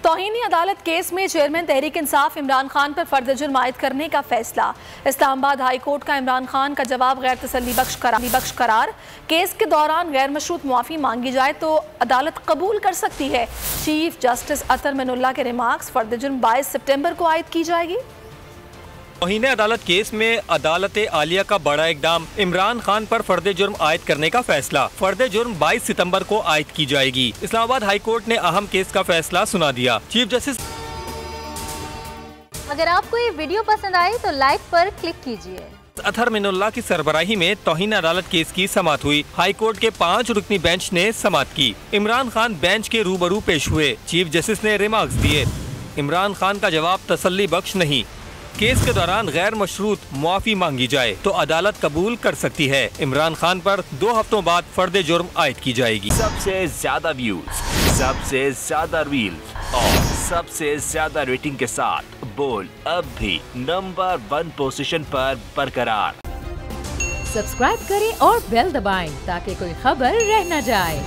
तौहीनी अदालत केस में चेयरमैन तहरीक इंसाफ इमरान खान पर फर्द जुर्म आयद करने का फैसला। इस्लामाबाद हाई कोर्ट का इमरान खान का जवाब गैर तसल्ली बख्श करार। केस के दौरान गैर मशरूत मुआफ़ी मांगी जाए तो अदालत कबूल कर सकती है। चीफ जस्टिस अतर मिनुल्लाह के रिमार्क्स, फर्द जुर्म 22 सितंबर को आयद की जाएगी। तौहीन अदालत केस में अदालत आलिया का बड़ा इकदाम, इमरान खान पर फर्द जुर्म आयद करने का फैसला। फर्द जुर्म 22 सितंबर को आयद की जाएगी। इस्लामाबाद हाई कोर्ट ने अहम केस का फैसला सुना दिया। Chief justice. अगर आपको ये वीडियो पसंद आई तो लाइक पर क्लिक कीजिए। अतर मिनुल्लाह की सरबराही में तौहीन अदालत केस की समाअत हुई। हाई कोर्ट के 5 रुकनी बेंच ने समाअत की। इमरान खान बेंच के रूबरू पेश हुए। चीफ जस्टिस ने रिमार्क्स दिए। इमरान खान का जवाब तसल्ली बख्श नहीं। केस के दौरान गैर मशरूत मुआफ़ी मांगी जाए तो अदालत कबूल कर सकती है। इमरान खान पर 2 हफ्तों बाद फर्द जुर्म आयद की जाएगी। सबसे ज्यादा व्यूज, सबसे ज्यादा रील्स और सबसे ज्यादा रेटिंग के साथ बोल अब भी नंबर 1 पोजीशन पर बरकरार। सब्सक्राइब करें और बेल दबाएं ताकि कोई खबर रह न जाए।